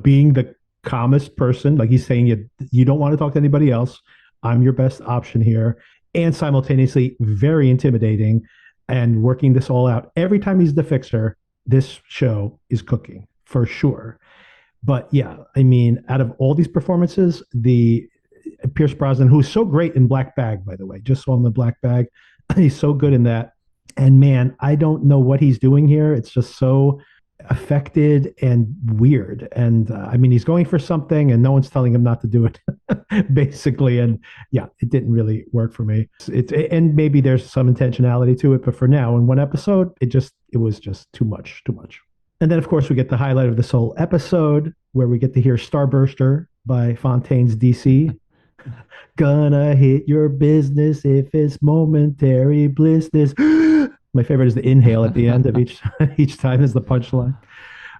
being the calmest person, like he's saying, you don't want to talk to anybody else. I'm your best option here. And simultaneously very intimidating and working this all out. Every time he's the fixer, this show is cooking for sure. But yeah, I mean, out of all these performances, the Pierce Brosnan, who's so great in Black Bag, by the way, just saw him in Black Bag. He's so good in that. And man, I don't know what he's doing here. It's just so affected and weird. And I mean, he's going for something and no one's telling him not to do it, basically. And yeah, it didn't really work for me. And maybe there's some intentionality to it, but for now, in one episode, it was just too much. And then, of course, we get the highlight of this whole episode where we get to hear Starburster by Fontaines DC. Gonna hit your business if it's momentary bliss. My favorite is the inhale at the end of each time is the punchline.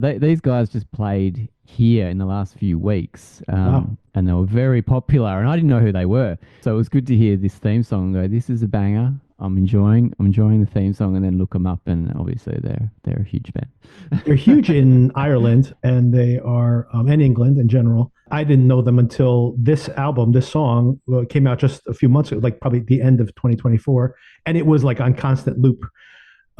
These guys just played here in the last few weeks, and they were very popular, and I didn't know who they were. So it was good to hear this theme song and go, this is a banger. I'm enjoying the theme song, and then look them up, and obviously they're a huge band. They're huge in Ireland, and they are in England in general. I didn't know them until this song came out just a few months ago, like probably the end of 2024, and it was like on constant loop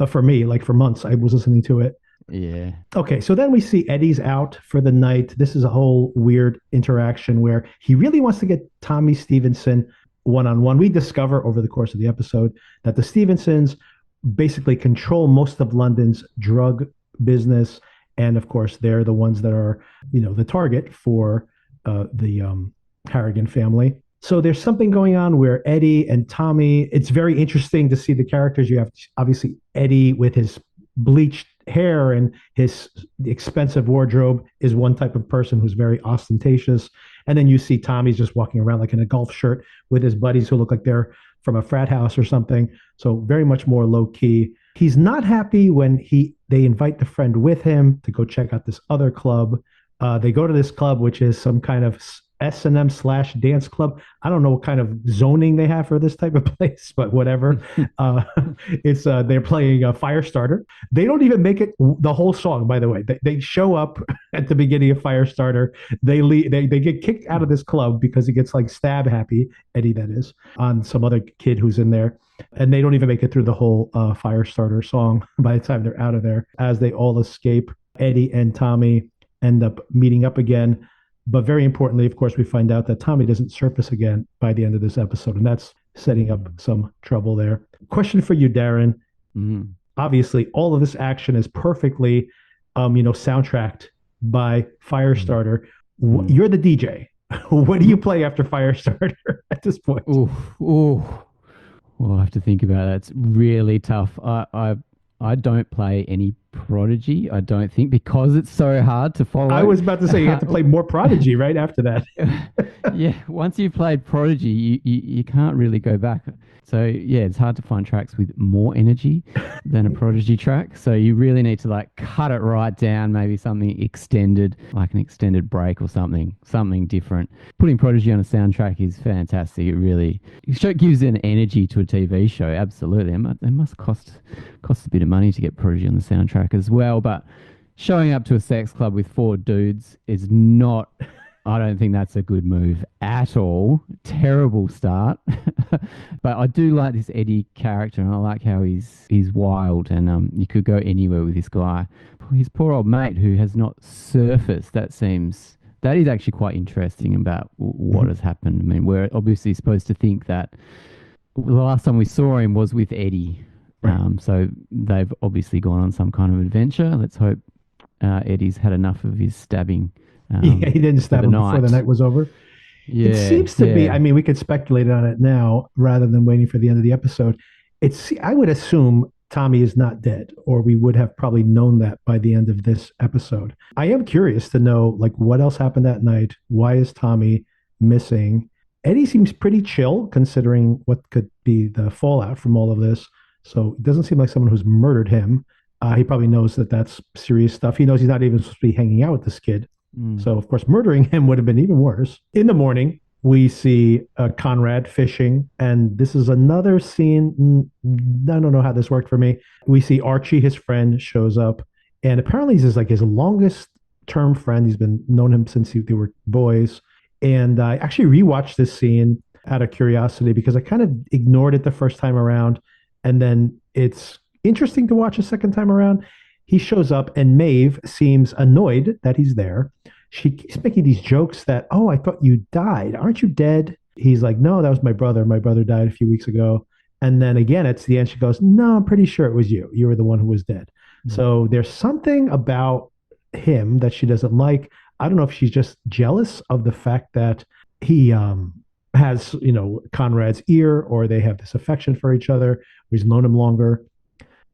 for me, like for months. I was listening to it. Yeah. Okay, so then we see Eddie's out for the night. This is a whole weird interaction where he really wants to get Tommy Stevenson one on one. We discover over the course of the episode that the Stevensons basically control most of London's drug business. And of course, they're the ones that are, the target for the Harrigan family. So there's something going on where Eddie and Tommy, it's very interesting to see the characters. You have obviously Eddie with his bleached hair and his expensive wardrobe is one type of person who's very ostentatious. And then you see Tommy's just walking around like in a golf shirt with his buddies who look like they're from a frat house or something. So very much more low key. He's not happy when they invite the friend with him to go check out this other club. They go to this club, which is some kind of S&M slash dance club. I don't know what kind of zoning they have for this type of place, but whatever. It's they're playing a Firestarter. They don't even make it the whole song, by the way. They show up at the beginning of Firestarter. They leave, they get kicked out of this club because he gets like stab happy, Eddie that is, on some other kid who's in there. And they don't even make it through the whole Firestarter song by the time they're out of there. As they all escape, Eddie and Tommy end up meeting up again. But very importantly, of course, we find out that Tommy doesn't surface again by the end of this episode, and that's setting up some trouble there. Question for you, Darren. Mm. Obviously, all of this action is perfectly, soundtracked by Firestarter. You're the DJ. What do you play after Firestarter at this point? Ooh. Well, I have to think about that. It's really tough. I don't play any Prodigy, I don't think, because it's so hard to follow. I was about to say you have to play more Prodigy right after that. Yeah, once you've played Prodigy, you can't really go back. So yeah, it's hard to find tracks with more energy than a Prodigy track. So you really need to like cut it right down, maybe something extended, like an extended break or something different. Putting Prodigy on a soundtrack is fantastic. It gives an energy to a TV show. Absolutely, it must cost a bit of money to get Prodigy on the soundtrack as well. But showing up to a sex club with 4 dudes is not. I don't think that's a good move at all. Terrible start. But I do like this Eddie character, and I like how he's wild, and you could go anywhere with this guy. His poor old mate who has not surfaced. That is actually quite interesting about what has happened. I mean, we're obviously supposed to think that the last time we saw him was with Eddie. Right. So they've obviously gone on some kind of adventure. Let's hope Eddie's had enough of his stabbing. He didn't stab him before the night was over. Yeah, it seems to be. I mean, we could speculate on it now rather than waiting for the end of the episode. I would assume Tommy is not dead, or we would have probably known that by the end of this episode. I am curious to know, like, what else happened that night. Why is Tommy missing? Eddie seems pretty chill considering what could be the fallout from all of this. So it doesn't seem like someone who's murdered him. He probably knows that that's serious stuff. He knows he's not even supposed to be hanging out with this kid. So, of course, murdering him would have been even worse. In the morning, we see Conrad fishing, and this is another scene. I don't know how this worked for me. We see Archie, his friend, shows up, and apparently he's like his longest term friend. He's been known him since they were boys. And I actually rewatched this scene out of curiosity because I kind of ignored it the first time around, and then it's interesting to watch a second time around. He shows up, and Maeve seems annoyed that he's there. She keeps making these jokes that, oh, I thought you died. Aren't you dead? He's like, no, that was my brother. My brother died a few weeks ago. And then again, at the end, she goes, no, I'm pretty sure it was you. You were the one who was dead. Mm-hmm. So there's something about him that she doesn't like. I don't know if she's just jealous of the fact that he has, Conrad's ear, or they have this affection for each other. He's known him longer.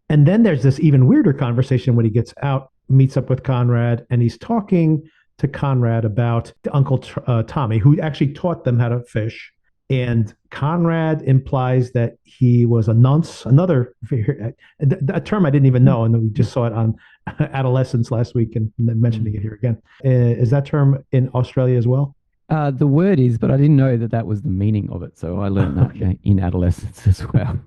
And then there's this even weirder conversation when he gets out, meets up with Conrad, and he's talking to Conrad about Uncle Tommy, who actually taught them how to fish. And Conrad implies that he was a nonce, a term I didn't even know, and then we just saw it on Adolescence last week and mentioning it here again. Is that term in Australia as well? The word is, but I didn't know that was the meaning of it. So I learned that in Adolescence as well.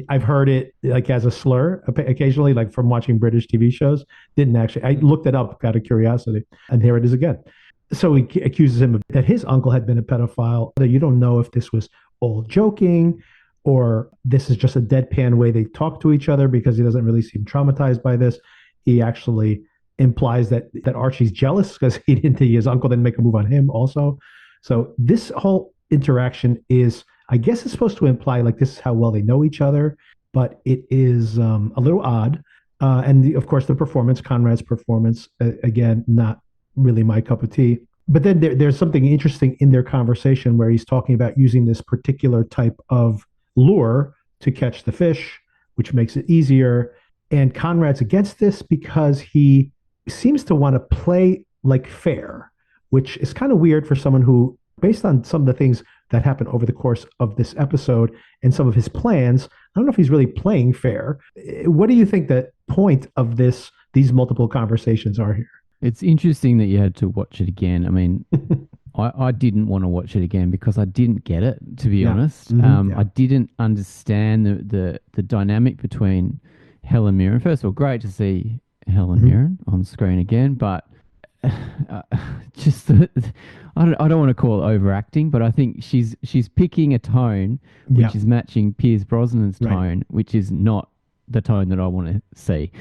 I've heard it like as a slur occasionally, like from watching British TV shows. Didn't actually. I looked it up out of curiosity, and here it is again. So he accuses him that his uncle had been a pedophile. You don't know if this was all joking or this is just a deadpan way they talk to each other because he doesn't really seem traumatized by this. he actually implies that Archie's jealous because his uncle didn't make a move on him also. So this whole interaction is, I guess it's supposed to imply like this is how well they know each other, but it is a little odd. Of course, the performance, Conrad's performance, again, not really my cup of tea. But then there's something interesting in their conversation where he's talking about using this particular type of lure to catch the fish, which makes it easier. And Conrad's against this because he seems to want to play like fair, which is kind of weird for someone who, based on some of the things that happened over the course of this episode and some of his plans, I don't know if he's really playing fair. What do you think the point of these multiple conversations are here? It's interesting that you had to watch it again. I mean, I didn't want to watch it again because I didn't get it, to be honest. I didn't understand the dynamic between Helen Mirren. First of all, great to see Helen Mirren on screen again, but just I don't want to call it overacting, but I think she's picking a tone which is matching Pierce Brosnan's tone, which is not the tone that I want to see.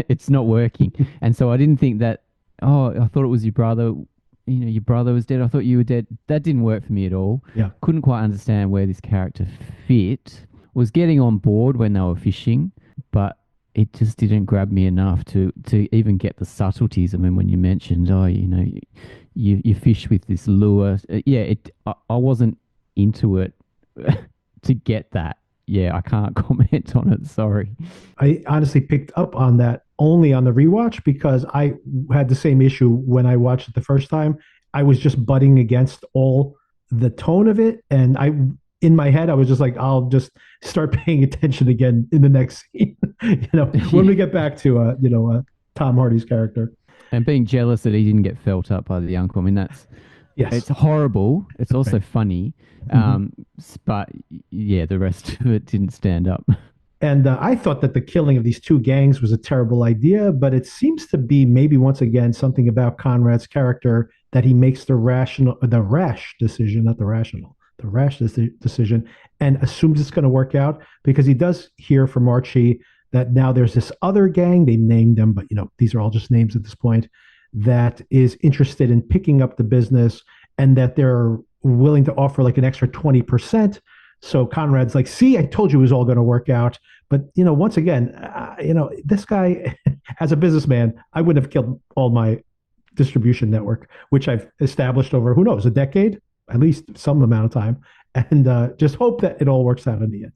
It's not working. And so I didn't think that, oh, I thought it was your brother, your brother was dead. I thought you were dead. That didn't work for me at all. Yeah. Couldn't quite understand where this character fit. Was getting on board when they were fishing, but it just didn't grab me enough to even get the subtleties. I mean, when you mentioned, you fish with this lure. I wasn't into it to get that. Yeah, I can't comment on it. Sorry. I honestly picked up on that only on the rewatch because I had the same issue when I watched it the first time. I was just butting against all the tone of it. And in my head, I was just like, I'll just start paying attention again in the next scene, when we get back to, Tom Hardy's character. And being jealous that he didn't get felt up by the uncle. I mean, it's horrible. It's also funny. But yeah, the rest of it didn't stand up. And I thought that the killing of these two gangs was a terrible idea, but it seems to be maybe once again something about Conrad's character that he makes the rash decision, not the rational, the rash decision, and assumes it's going to work out because he does hear from Archie that now there's this other gang, they named them, but these are all just names at this point, that is interested in picking up the business and that they're willing to offer like an extra 20%. So Conrad's like, see, I told you it was all going to work out. But, once again, this guy, as a businessman, I would have killed all my distribution network, which I've established over, who knows, a decade, at least some amount of time, and just hope that it all works out in the end.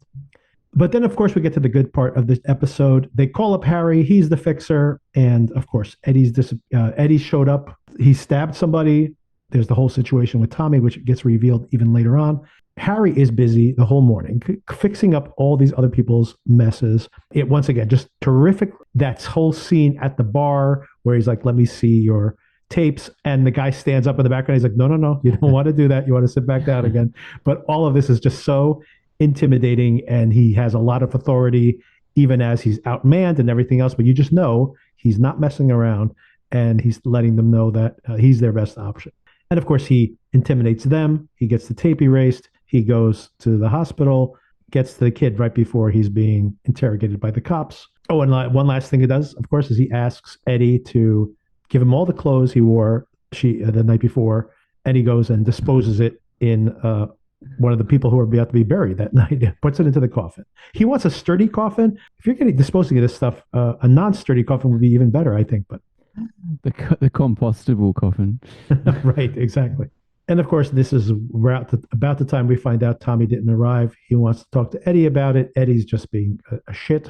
But then, of course, we get to the good part of this episode. They call up Harry. He's the fixer. And, of course, Eddie showed up. He stabbed somebody. There's the whole situation with Tommy, which gets revealed even later on. Harry is busy the whole morning fixing up all these other people's messes. It, once again, just terrific. That whole scene at the bar where he's like, let me see your tapes. And the guy stands up in the background. He's like, no, you don't want to do that. You want to sit back down again. But all of this is just so intimidating. And he has a lot of authority, even as he's outmanned and everything else. But you just know he's not messing around. And he's letting them know that he's their best option. And of course, he intimidates them. He gets the tape erased. He goes to the hospital, gets to the kid right before he's being interrogated by the cops. Oh, and one last thing he does, of course, is he asks Eddie to give him all the clothes he wore the night before, and he goes and disposes it in one of the people who are about to be buried that night, puts it into the coffin. He wants a sturdy coffin. If you're going to disposing of this stuff, a non-sturdy coffin would be even better, I think. But the compostable coffin. Right, exactly. And of course, this is about the time we find out Tommy didn't arrive. He wants to talk to Eddie about it. Eddie's just being a shit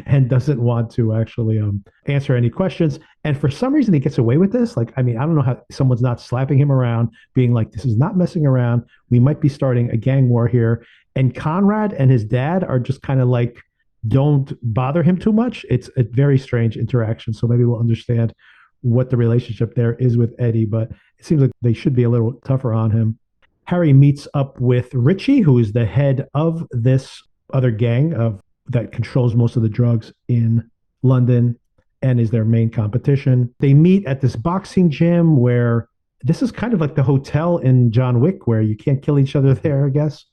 and doesn't want to actually answer any questions. And for some reason, he gets away with this. Like, I mean, I don't know how someone's not slapping him around, being like, this is not messing around. We might be starting a gang war here. And Conrad and his dad are just kind of like, don't bother him too much. It's a very strange interaction. So maybe we'll understand what the relationship there is with Eddie, but it seems like they should be a little tougher on him. Harry meets up with Ritchie, who is the head of this other gang that controls most of the drugs in London and is their main competition. They meet at this boxing gym where this is kind of like the hotel in John Wick where you can't kill each other there, I guess.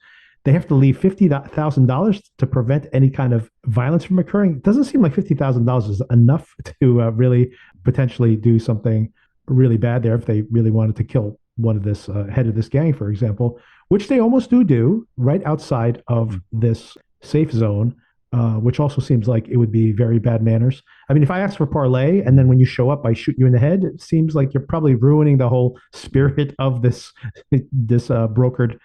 they have to leave $50,000 to prevent any kind of violence from occurring. It doesn't seem like $50,000 is enough to really potentially do something really bad there if they really wanted to kill one of this head of this gang, for example, which they almost do right outside of this safe zone, which also seems like it would be very bad manners. I mean, if I ask for parlay and then when you show up, I shoot you in the head, it seems like you're probably ruining the whole spirit of this brokered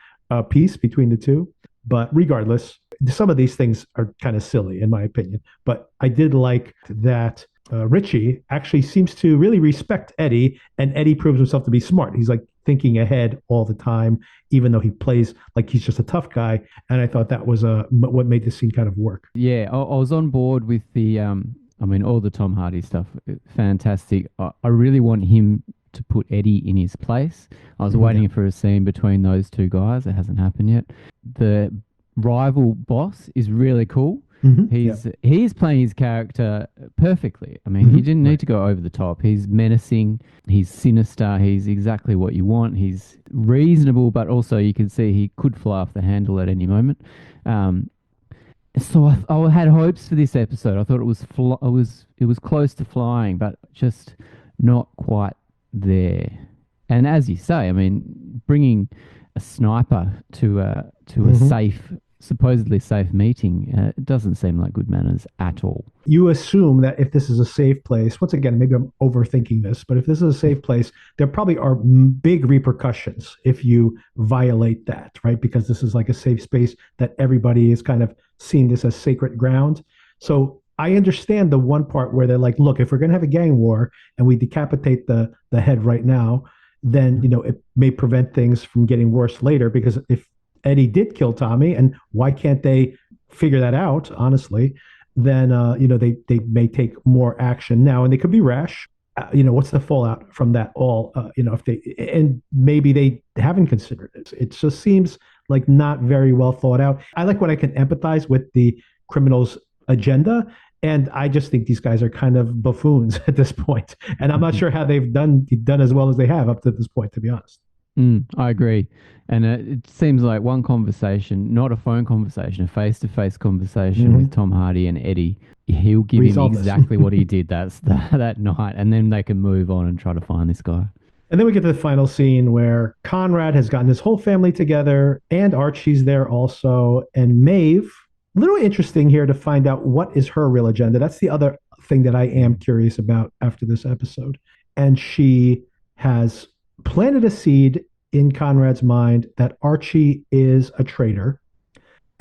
piece between the two. But regardless, some of these things are kind of silly, in my opinion. But I did like that Ritchie actually seems to really respect Eddie, and Eddie proves himself to be smart. He's like thinking ahead all the time, even though he plays like he's just a tough guy. And I thought that was what made this scene kind of work. Yeah, I was on board with the, I mean, all the Tom Hardy stuff. Fantastic. I really want him to put Eddie in his place. I was waiting for a scene between those two guys. It hasn't happened yet. The rival boss is really cool. He's playing his character perfectly. I mean, he didn't need to go over the top. He's menacing, he's sinister, he's exactly what you want. He's reasonable, but also you can see he could fly off the handle at any moment. So I had hopes for this episode. I thought it was close to flying, but just not quite there. And as you say, I mean, bringing a sniper to a supposedly safe meeting, it doesn't seem like good manners at all. You assume that if this is a safe place, once again, maybe I'm overthinking this, but if this is a safe place, there probably are big repercussions if you violate that, right? Because this is like a safe space that everybody is kind of seeing this as sacred ground. So I understand the one part where they're like, look, if we're going to have a gang war and we decapitate the head right now, then, it may prevent things from getting worse later, because if Eddie did kill Tommy, and why can't they figure that out, honestly, then, they may take more action now, and they could be rash. What's the fallout from that all, if they, and maybe they haven't considered it. It just seems like not very well thought out. I like when I can empathize with the criminal's agenda. And I just think these guys are kind of buffoons at this point. And I'm not sure how they've done as well as they have up to this point, to be honest. I agree. And it seems like one conversation, not a phone conversation, a face-to-face conversation with Tom Hardy and Eddie, he'll give him exactly what he did that night, and then they can move on and try to find this guy. And then we get to the final scene where Conrad has gotten his whole family together, and Archie's there also, and Maeve. A little interesting here to find out what is her real agenda. That's the other thing that I am curious about after this episode. And she has planted a seed in Conrad's mind that Archie is a traitor.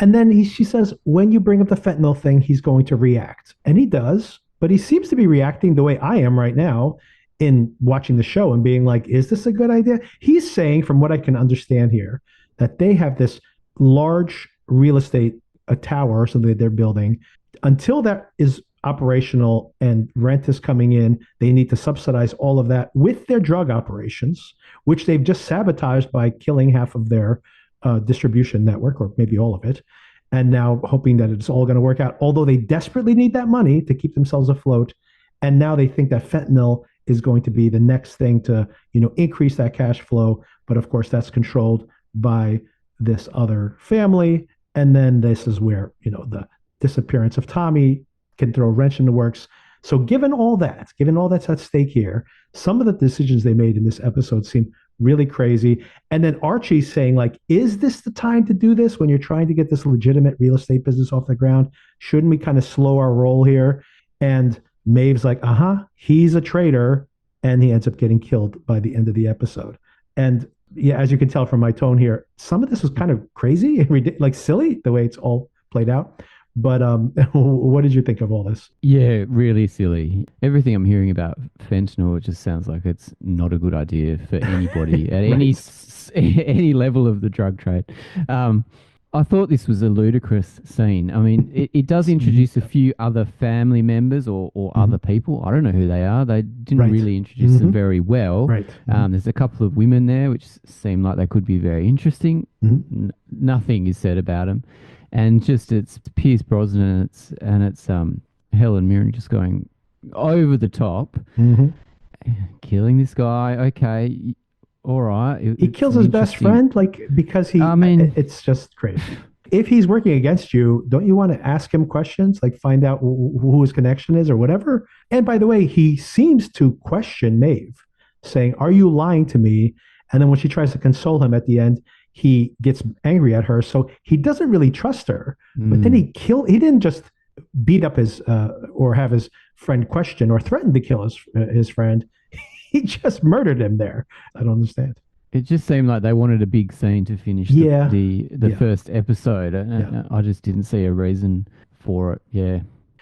And then she says, when you bring up the fentanyl thing, he's going to react. And he does, but he seems to be reacting the way I am right now in watching the show and being like, is this a good idea? He's saying, from what I can understand here, that they have this large real estate, a tower or something that they're building. Until that is operational and rent is coming in, they need to subsidize all of that with their drug operations, which they've just sabotaged by killing half of their distribution network, or maybe all of it, and now hoping that it's all going to work out, although they desperately need that money to keep themselves afloat. And now they think that fentanyl is going to be the next thing to increase that cash flow, but of course that's controlled by this other family. And then this is where the disappearance of Tommy can throw a wrench in the works. So given all that's at stake here, some of the decisions they made in this episode seem really crazy. And then Archie saying, like, is this the time to do this when you're trying to get this legitimate real estate business off the ground? Shouldn't we kind of slow our roll here? And Maeve's like, he's a traitor. And he ends up getting killed by the end of the episode. And yeah, as you can tell from my tone here, some of this was kind of crazy and like silly the way it's all played out. But what did you think of all this? Yeah, really silly. Everything I'm hearing about fentanyl, it just sounds like it's not a good idea for anybody at any level of the drug trade. I thought this was a ludicrous scene. I mean, it does introduce a few other family members or other people. I don't know who they are. They didn't really introduce them very well. Right. There's a couple of women there which seem like they could be very interesting. Nothing is said about them. And just it's Pierce Brosnan and it's Helen Mirren just going over the top, killing this guy. Okay, all right. He kills his best friend, like, because he. I mean, it's just crazy. if he's working against you, don't you want to ask him questions, like find out who his connection is or whatever? And by the way, he seems to question Maeve, saying, "Are you lying to me?" And then when she tries to console him at the end, he gets angry at her. So he doesn't really trust her. But then he didn't just beat up his or have his friend question or threaten to kill his friend. He just murdered him there. I don't understand. It just seemed like they wanted a big scene to finish the first episode. I just didn't see a reason for it. Yeah.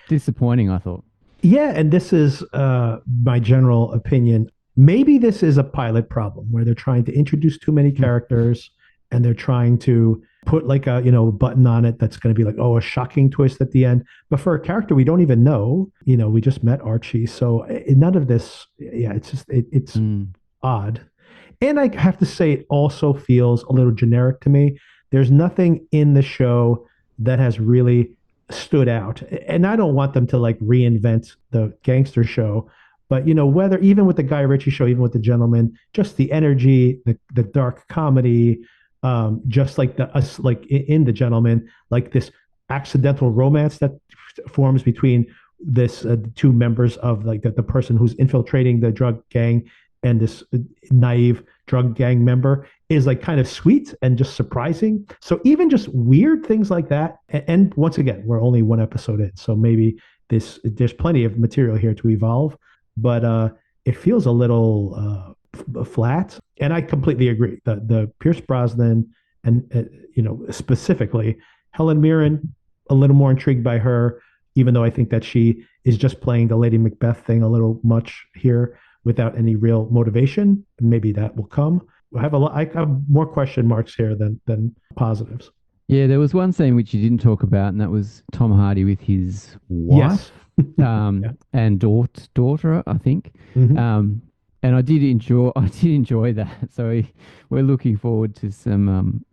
Disappointing, I thought. Yeah, and this is my general opinion. Maybe this is a pilot problem where they're trying to introduce too many characters and they're trying to put like a button on it that's going to be like, oh, a shocking twist at the end. But for a character we don't even know, we just met Archie. So none of this, it's just it's odd. And I have to say, it also feels a little generic to me. There's nothing in the show that has really stood out. And I don't want them to like reinvent the gangster show. But whether even with the Guy Ritchie show, even with The Gentleman, just the energy, the dark comedy, just like us, like in The Gentleman, like this accidental romance that forms between this two members of like the person who's infiltrating the drug gang and this naive drug gang member is like kind of sweet and just surprising. So even just weird things like that. And once again, we're only one episode in, so maybe there's plenty of material here to evolve, but it feels a little flat. And I completely agree. The Pierce Brosnan and specifically Helen Mirren, a little more intrigued by her, even though I think that she is just playing the Lady Macbeth thing a little much here, without any real motivation. Maybe that will come. I have more question marks here than positives. Yeah, there was one scene which you didn't talk about, and that was Tom Hardy with his wife, and daughter, I think. Mm-hmm. And I did enjoy that. So we're looking forward to some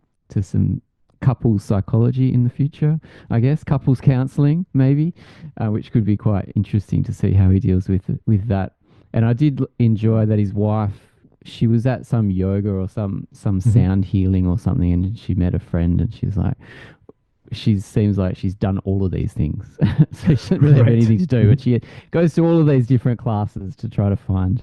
couples psychology in the future, I guess, couples counseling maybe, which could be quite interesting to see how he deals with that. And I did enjoy that his wife, she was at some yoga or some sound healing or something, and she met a friend, and she's like, she seems like she's done all of these things. So she doesn't really have anything to do, but she goes to all of these different classes to try to find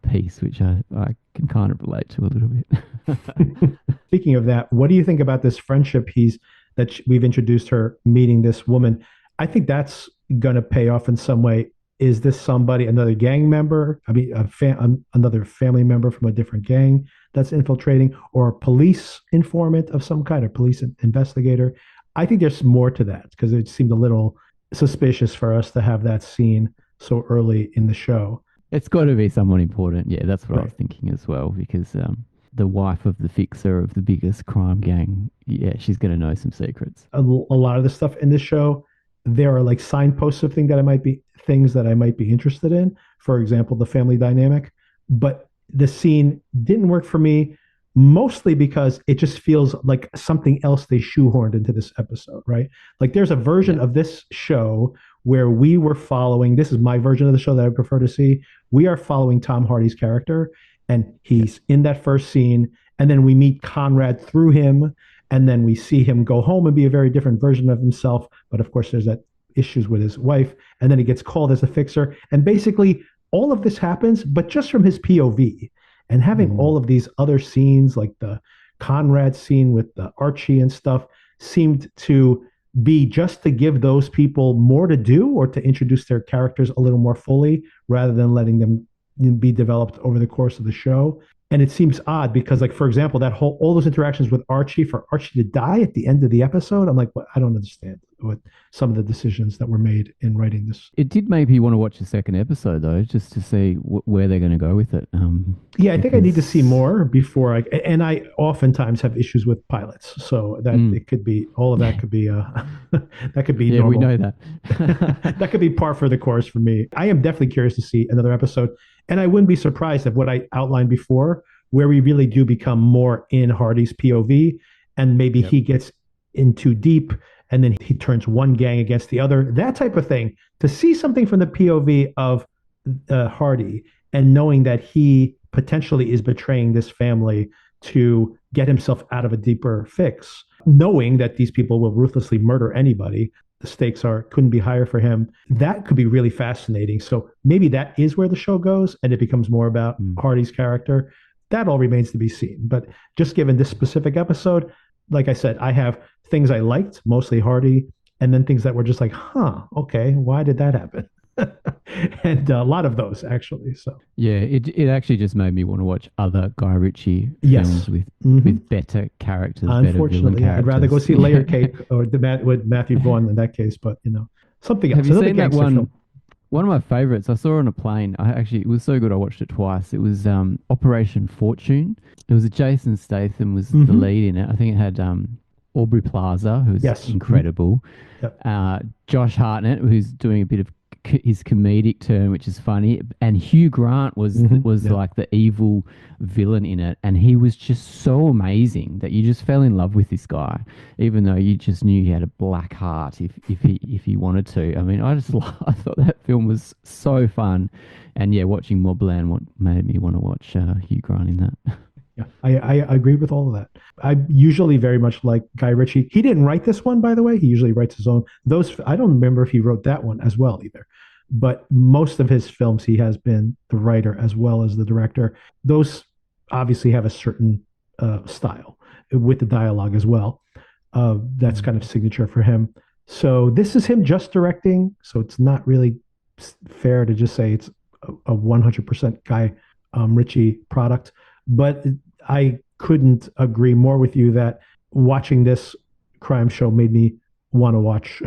peace, which I can kind of relate to a little bit. Speaking of that, what do you think about this friendship we've introduced her meeting this woman? I think that's going to pay off in some way. Is this somebody, another gang member? I mean, another family member from a different gang that's infiltrating, or a police informant of some kind, or police investigator? I think there's more to that, because it seemed a little suspicious for us to have that scene so early in the show. It's got to be someone important. Yeah, that's what I was thinking as well, because the wife of the fixer of the biggest crime gang, she's going to know some secrets. A lot of the stuff in this show, there are like signposts of things that I might be interested in. For example, the family dynamic. But the scene didn't work for me, mostly because it just feels like something else they shoehorned into this episode, right? Like there's a version of this show where we were following, this is my version of the show that I prefer to see. We are following Tom Hardy's character, and he's in that first scene, and then we meet Conrad through him, and then we see him go home and be a very different version of himself. But of course, there's that issues with his wife, and then he gets called as a fixer. And basically, all of this happens, but just from his POV. And having all of these other scenes, like the Conrad scene with the Archie and stuff, seemed to be just to give those people more to do, or to introduce their characters a little more fully, rather than letting them be developed over the course of the show. And it seems odd because, like, for example, all those interactions with Archie, for Archie to die at the end of the episode, I'm like, well, I don't understand what some of the decisions that were made in writing this. It did make me want to watch the second episode, though, just to see where they're going to go with it. I think I need to see more before and I oftentimes have issues with pilots, so that it could be all of that could be that could be normal. We know that. That could be par for the course for me. I am definitely curious to see another episode. And I wouldn't be surprised if what I outlined before, where we really do become more in Hardy's POV, and maybe he gets in too deep, and then he turns one gang against the other, that type of thing. To see something from the POV of Hardy, and knowing that he potentially is betraying this family to get himself out of a deeper fix, knowing that these people will ruthlessly murder anybody. The stakes couldn't be higher for him. That could be really fascinating. So maybe that is where the show goes, and it becomes more about Hardy's character. That all remains to be seen. But just given this specific episode, like I said, I have things I liked, mostly Hardy, and then things that were just like, okay, why did that happen? And a lot of those actually. So yeah, it actually just made me want to watch other Guy Ritchie yes. films with better characters, better villain characters. I'd rather go see Layer Cake or with Matthew Vaughn in that case, but something else. Have you seen that one? Film. One of my favorites. I saw on a plane. It was so good. I watched it twice. It was Operation Fortune. It was Jason Statham was the lead in it. I think it had Aubrey Plaza, who's incredible. Yep. Josh Hartnett, who's doing a bit of his comedic turn, which is funny, and Hugh Grant was like the evil villain in it, and he was just so amazing that you just fell in love with this guy, even though you just knew he had a black heart if he wanted to. I mean, I thought that film was so fun, and yeah, watching Mobland made me want to watch Hugh Grant in that. Yeah, I agree with all of that. I usually very much like Guy Ritchie. He didn't write this one, by the way. He usually writes his own. I don't remember if he wrote that one as well either. But most of his films, he has been the writer as well as the director. Those obviously have a certain style with the dialogue as well. That's kind of signature for him. So this is him just directing. So it's not really fair to just say it's a 100% Guy Ritchie product. But I couldn't agree more with you that watching this crime show made me want to watch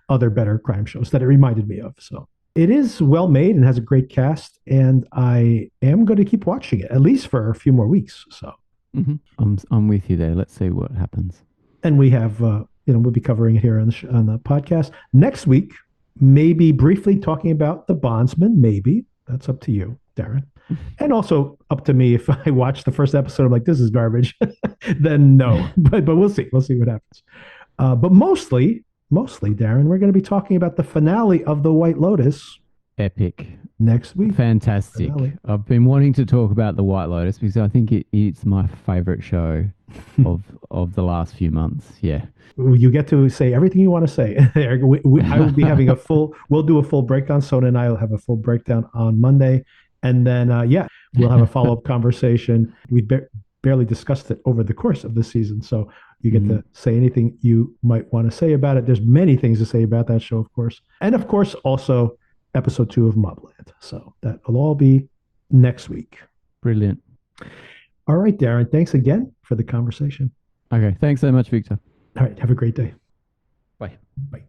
other better crime shows that it reminded me of. So it is well made and has a great cast, and I am going to keep watching it at least for a few more weeks. So I'm with you there. Let's see what happens. And we have we'll be covering it here on the podcast next week. Maybe briefly talking about The Bondsman. Maybe that's up to you, Darren. And also up to me if I watch the first episode, I'm like, this is garbage. Then no, but we'll see. We'll see what happens. But mostly, Darren, we're going to be talking about the finale of The White Lotus. Epic. Next week. Fantastic. Finale. I've been wanting to talk about The White Lotus because I think it's my favorite show of the last few months. Yeah. You get to say everything you want to say. I will be having we'll do a full breakdown. Sona and I will have a full breakdown on Monday. And then, we'll have a follow-up conversation. We barely discussed it over the course of the season. So you get to say anything you might want to say about it. There's many things to say about that show, of course. And, of course, also episode 2 of Mobland. So that will all be next week. Brilliant. All right, Darren. Thanks again for the conversation. Okay. Thanks so much, Victor. All right. Have a great day. Bye. Bye.